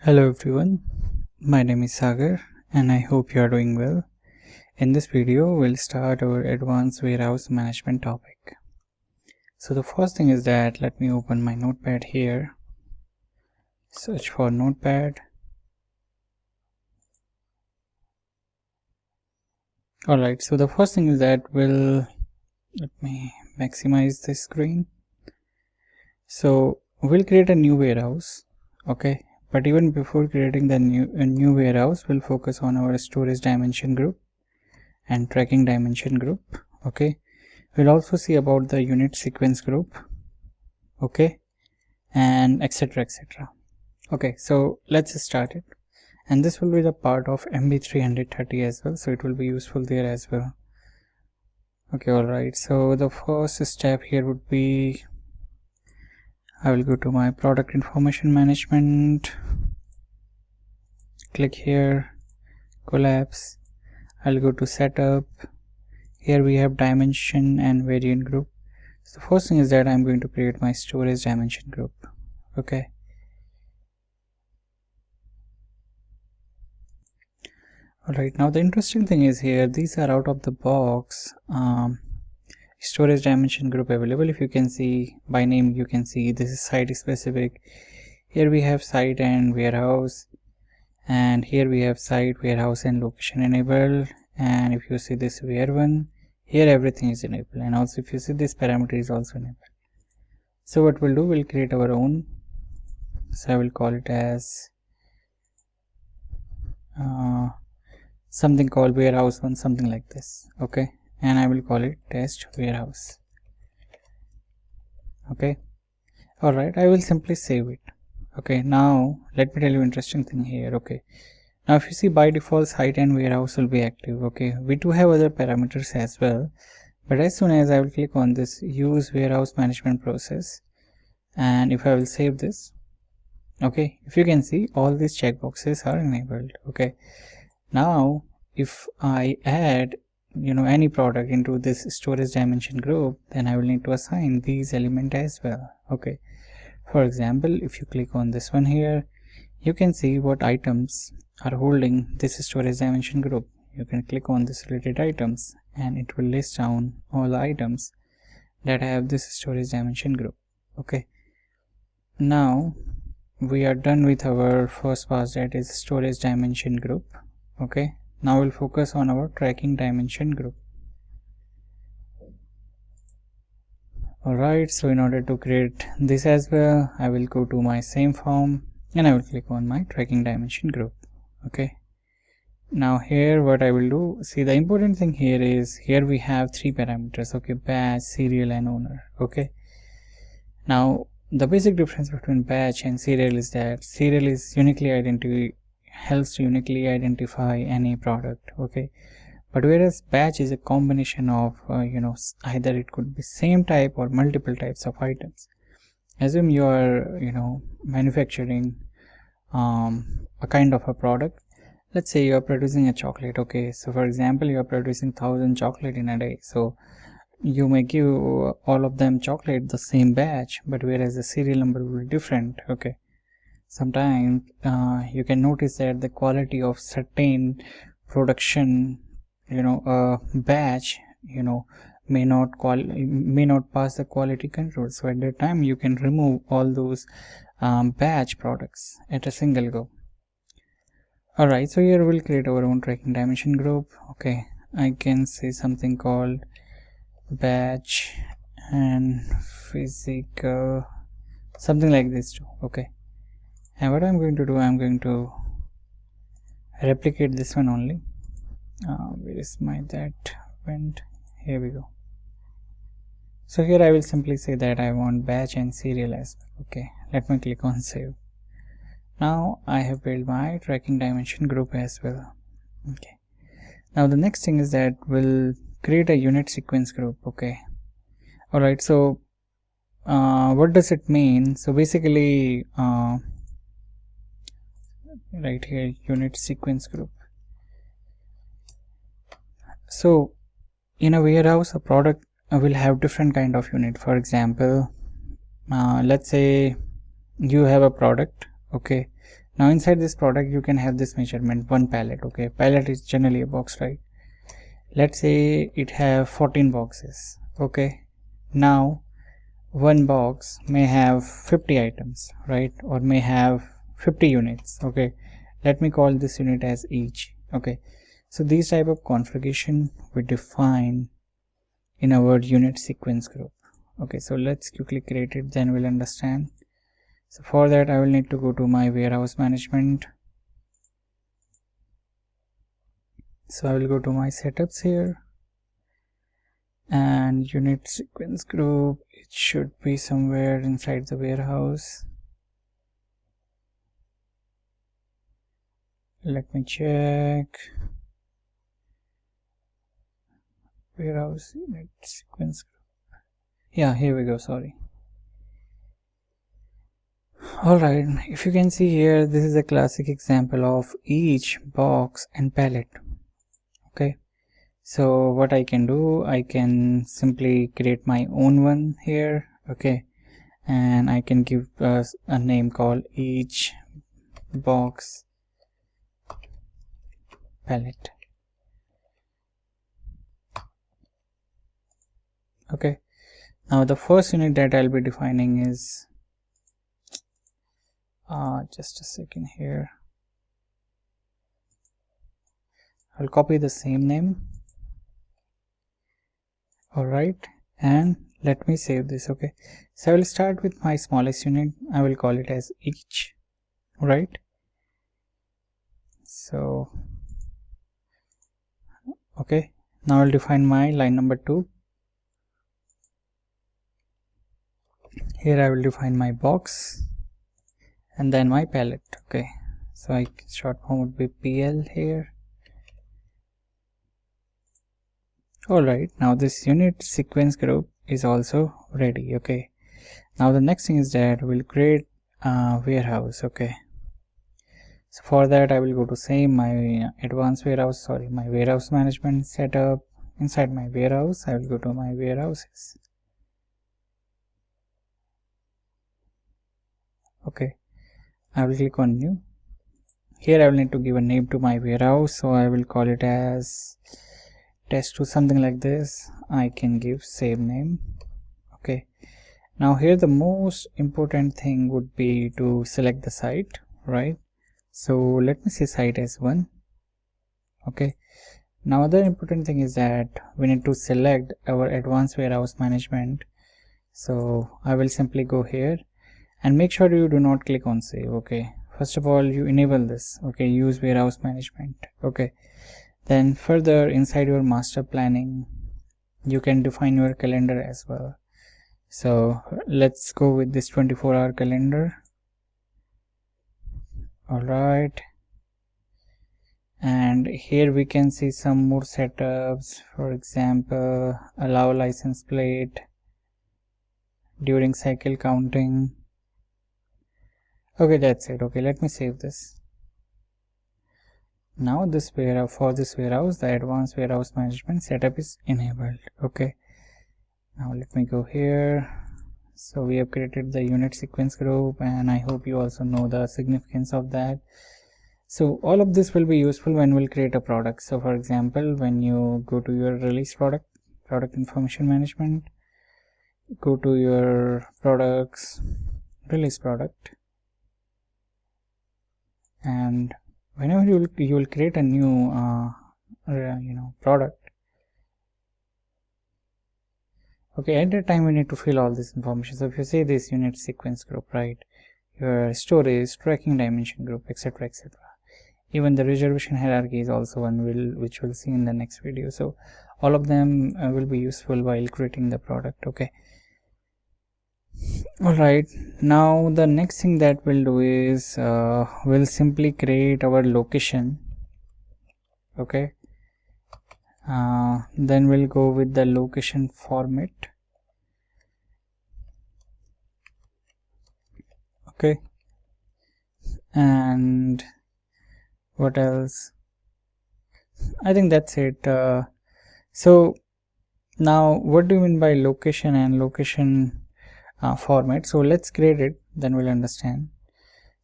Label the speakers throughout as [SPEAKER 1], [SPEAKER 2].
[SPEAKER 1] Hello everyone, my name is Sagar and I hope you are doing well. In this video, we'll start our advanced warehouse management topic. So the first thing is that let me open my notepad here. Search for notepad. Alright, so the first thing is that let me maximize the screen. So we'll create a new warehouse, okay? But even before creating the new warehouse, we'll focus on our storage dimension group and tracking dimension group. Okay, we'll also see about the unit sequence group, okay, and etc. Okay, so let's start it, and this will be the part of MB330 as well, so it will be useful there as well. Okay, all right, so the first step here would be I will go to my product information management, click here, collapse. I'll go to setup. Here we have dimension and variant group. So the first thing is that I'm going to create my storage dimension group. Okay. Alright, now the interesting thing is here, these are out of the box storage dimension group available. If you can see by name, you can see this is site specific. Here we have site and warehouse, and here we have site, warehouse and location enabled. And if you see this where one, here everything is enabled, and also if you see this parameter is also enabled. So what we'll do, we'll create our own. So I will call it as something called warehouse one, something like this. Okay, and I will call it test warehouse. Okay, all right, I will simply save it. Okay, now let me tell you interesting thing here. Okay, now if you see by default site and warehouse will be active. Okay, we do have other parameters as well, but as soon as I will click on this use warehouse management process, and if I will save this, okay, if you can see all these checkboxes are enabled. Okay, now if I add any product into this storage dimension group, then I will need to assign these elements as well. Okay, for example, if you click on this one here, you can see what items are holding this storage dimension group. You can click on this related items and it will list down all the items that have this storage dimension group. Okay, now we are done with our first part, that is storage dimension group. Okay, now we'll focus on our tracking dimension group. Alright, so in order to create this as well, I will go to my same form and I will click on my tracking dimension group. Okay, now here what I will do, see the important thing here is here we have three parameters. Okay, batch, serial and owner. Okay, now the basic difference between batch and serial is that serial is helps to uniquely identify any product. Okay, but whereas batch is a combination of either it could be same type or multiple types of items. Assume you are manufacturing a kind of a product. Let's say you are producing a chocolate. Okay, so for example, you are producing 1000 chocolate in a day, so you may give all of them chocolate the same batch, but whereas the serial number will be different. Okay, sometimes you can notice that the quality of certain production batch may not pass the quality control. So at that time you can remove all those batch products at a single go. Alright, so here we'll create our own tracking dimension group. Okay, I can say something called batch and physical, something like this too. Okay, and what I'm going to do, I'm going to replicate this one only. Where is my that went? Here we go. So here I will simply say that I want batch and serial as well. Okay, let me click on save. Now I have built my tracking dimension group as well. Okay, now the next thing is that we'll create a unit sequence group. Okay, alright, so what does it mean? So basically right here, unit sequence group. So in a warehouse, a product will have different kind of unit. For example, let's say you have a product, okay, Now inside this product you can have this measurement, one pallet. Okay, pallet is generally a box, right? Let's say it have 14 boxes. Okay, now one box may have 50 items, right? Or may have 50 units. Okay, let me call this unit as each. Okay, so these type of configuration we define in our unit sequence group. Okay, so let's quickly create it, then we'll understand. So for that I will need to go to my warehouse management. So I will go to my setups here, and unit sequence group, it should be somewhere inside the warehouse. Let me check. Warehouse unit sequence group. Yeah, here we go, sorry. Alright, if you can see here, this is a classic example of each, box and pallet. Okay, so what I can do, I can simply create my own one here. Okay, and I can give us a name called each, box, pallet. Okay, now the first unit that I'll be defining is just a second here, I'll copy the same name. Alright, and let me save this. Okay, so I will start with my smallest unit. I will call it as each. Right, so okay, now I'll define my line number 2. Here I will define my box and then my pallet. Okay, so short form would be PL here. Alright, now this unit sequence group is also ready. Okay, now the next thing is that we'll create a warehouse. Okay, so for that I will go to my advanced warehouse, my warehouse management setup. Inside my warehouse I will go to my warehouses. Okay, I will click on new. Here I will need to give a name to my warehouse, so I will call it as test2, something like this. I can give same name. Okay, now here the most important thing would be to select the site, right? So let me say site as 1. Okay, now the important thing is that we need to select our advanced warehouse management. So I will simply go here and make sure you do not click on save. Okay, first of all you enable this. Okay, use warehouse management. Okay, then further inside your master planning you can define your calendar as well. So let's go with this 24-hour calendar. Alright, and here we can see some more setups. For example, allow license plate during cycle counting. Okay, that's it. Okay, let me save this. Now this warehouse, for this warehouse, the advanced warehouse management setup is enabled. Okay, now let me go here. So we have created the unit sequence group, and I hope you also know the significance of that. So all of this will be useful when we'll create a product. So for example, when you go to your release product information management, go to your products, release product, and whenever you will create a new product. Okay, at that time we need to fill all this information. So if you see this unit sequence group, right, your storage, tracking dimension group, etc, etc. Even the reservation hierarchy is also one which we'll see in the next video. So all of them will be useful while creating the product. Okay, alright, now the next thing that we'll do is we'll simply create our location. Okay, then we'll go with the location format. Okay, and what else? I think that's it. So now what do you mean by location and location format? So let's create it, then we'll understand.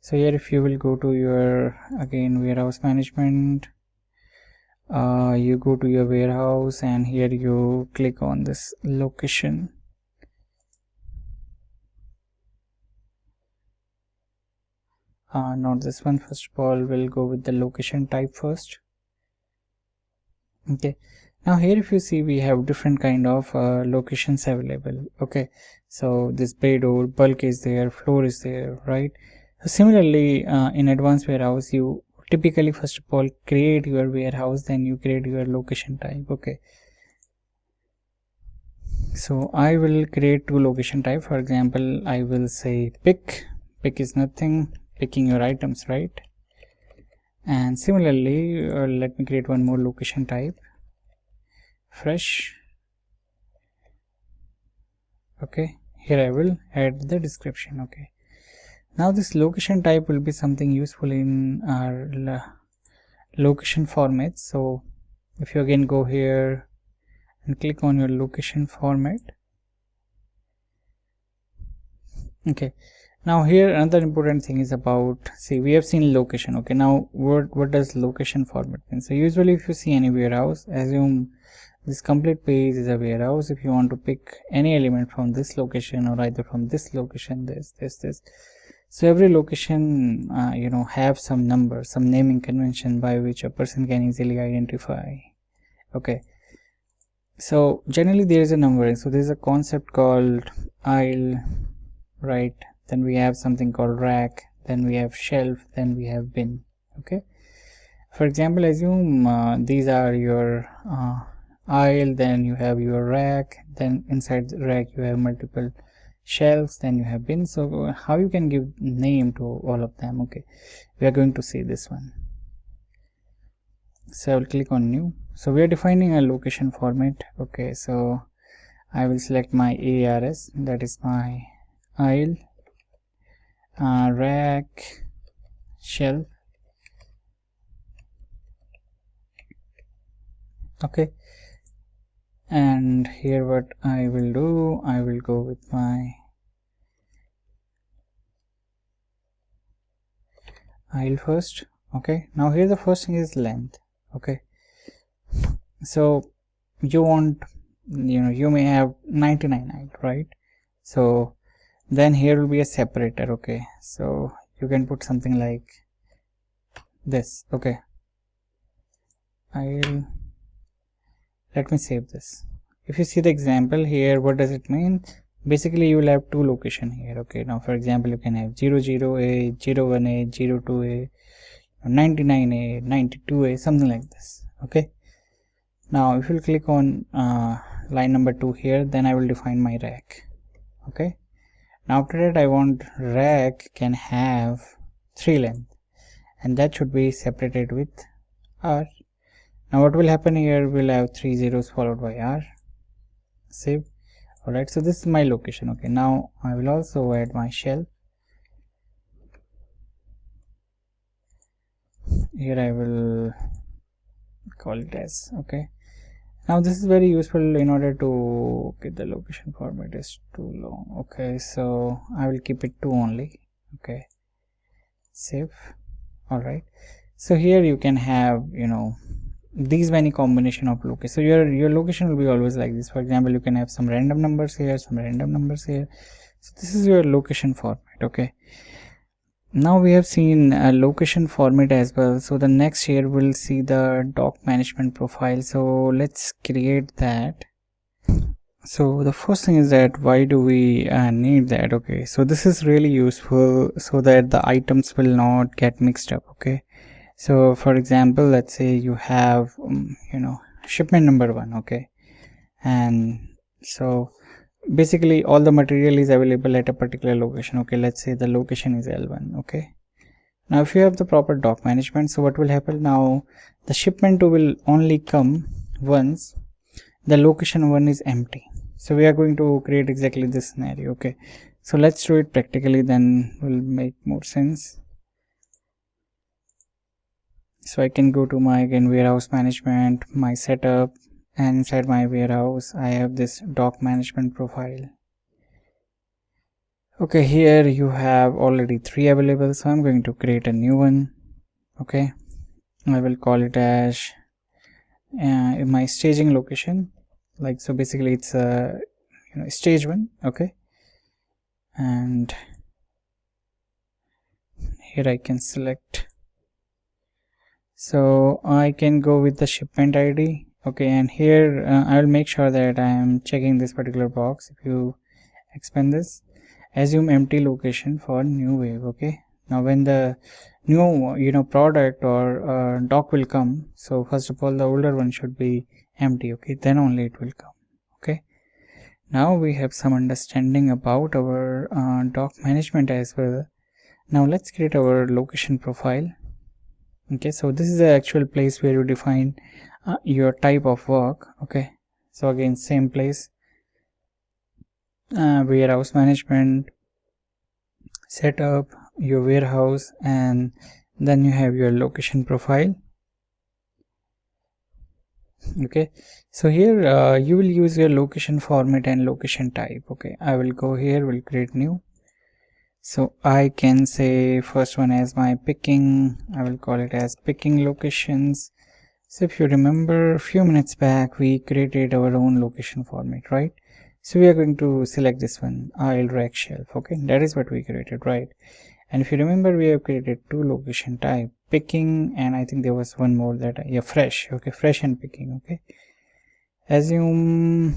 [SPEAKER 1] So here if you will go to your again warehouse management, you go to your warehouse and here you click on this location. Not this one. First of all, we'll go with the location type first. Okay, now here if you see, we have different kind of locations available. Okay, so this bay door, bulk is there, floor is there, right? So similarly, in advanced warehouse, you typically first of all create your warehouse, then you create your location type. Okay, so I will create two location type. For example, I will say pick is nothing, picking your items, right? And similarly, let me create one more location type, fresh. Okay, here I will add the description. Okay, now this location type will be something useful in our location format. So if you again go here and click on your location format. Okay, now here another important thing is about, see, we have seen location. Okay, now what does location format mean? So usually if you see any warehouse, assume this complete page is a warehouse. If you want to pick any element from this location or either from this location, this, so every location you know, have some number, some naming convention by which a person can easily identify. Okay, so generally there is a numbering. So there is a concept called aisle, right? Then we have something called rack, then we have shelf, then we have bin. Okay, for example, assume these are your aisle, then you have your rack, then inside the rack you have multiple shelves, then you have bin. So how you can give name to all of them? Okay, we are going to see this one. So I will click on new. So we are defining a location format. Okay, so I will select my ARS, that is my aisle, rack, shelf. Okay, and here what I will do, I will go with my aisle first. Okay, now here the first thing is length. Okay, so you want, you know, you may have 99 aisle, right? So then here will be a separator. Okay, so you can put something like this. Okay, I'll let me save this. If you see the example here, what does it mean? Basically you will have two location here. Okay, now for example you can have 00A, 01A, 02A, 99A, 92A, something like this. Okay, now if you click on line number 2 here, then I will define my rack. Okay, now after that I want rack can have 3 length and that should be separated with R. Now what will happen here, we'll have 3 zeros followed by R. Save. Alright, so this is my location. Okay, now I will also add my shelf. Here I will call it as, okay. Now this is very useful in order to get the location format is too long. Okay, so I will keep it 2 only. Okay, save. Alright, so here you can have, you know, these many combination of location. So your location will be always like this. For example, you can have some random numbers here, some random numbers here. So this is your location format. Okay, now we have seen a location format as well. So the next here we'll see the doc management profile. So let's create that. So the first thing is that why do we need that? Okay, so this is really useful so that the items will not get mixed up. Okay, so for example, let's say you have you know, shipment number 1. Okay, and so basically all the material is available at a particular location. Okay, let's say the location is L1. Okay, now if you have the proper doc management, so what will happen, now the shipment 2 will only come once the location 1 is empty. So we are going to create exactly this scenario. Okay, so let's do it practically, then will make more sense. So I can go to my again warehouse management, my setup, and inside my warehouse I have this doc management profile. Okay, here you have already 3 available, so I'm going to create a new one. Okay, I will call it as my staging location. Like, so basically it's a stage 1. Okay, and here I can select, so I can go with the shipment ID. Okay, and here I will make sure that I am checking this particular box. If you expand this, assume empty location for new wave. Okay, now when the new product or doc will come, so first of all the older one should be empty. Okay, then only it will come. Okay, now we have some understanding about our doc management as well. Now let's create our location profile. Okay, so this is the actual place where you define your type of work. Okay, so again, same place, warehouse management, setup your warehouse, and then you have your location profile. Okay, so here you will use your location format and location type. Okay, I will go here, will create new. So I can say first one as my picking, I will call it as picking locations. So if you remember a few minutes back, we created our own location format, right? So we are going to select this one, aisle, rack, shelf. Okay, that is what we created, right? And if you remember, we have created 2 location type, picking, and I think there was one more that fresh. Okay, fresh and picking. Okay, assume,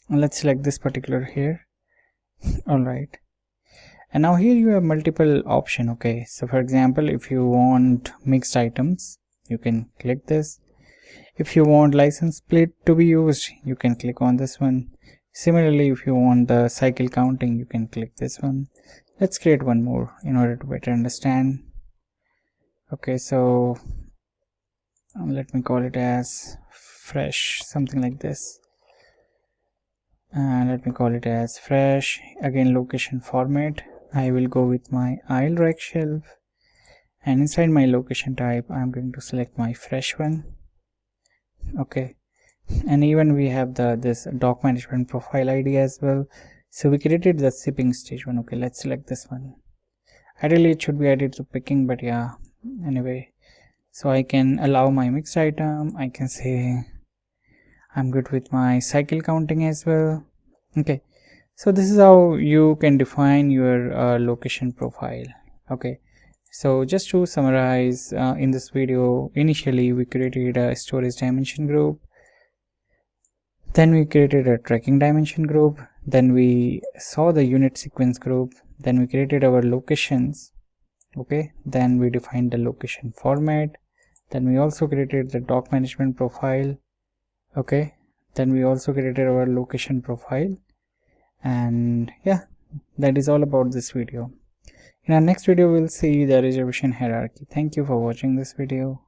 [SPEAKER 1] let's select this particular here. All right, and now here you have multiple option. Okay, so for example, if you want mixed items, you can click this. If you want license plate to be used, you can click on this one. Similarly, if you want the cycle counting, you can click this one. Let's create one more in order to better understand. Okay, so let me call it as fresh, something like this, and let me call it as fresh. Again, location format, I will go with my aisle, rack, shelf, and inside my location type I'm going to select my fresh one. Okay, and even we have this doc management profile ID as well. So we created the shipping stage one. Okay, let's select this one. Ideally it should be added to picking, but yeah, anyway, so I can allow my mixed item. I can say I'm good with my cycle counting as well. Okay, so this is how you can define your location profile. Okay, so just to summarize, in this video, initially we created a storage dimension group, then we created a tracking dimension group, then we saw the unit sequence group, then we created our locations. Okay, then we defined the location format, then we also created the doc management profile. Okay, then we also created our location profile, and yeah, that is all about this video. In our next video we'll see the reservation hierarchy. Thank you for watching this video.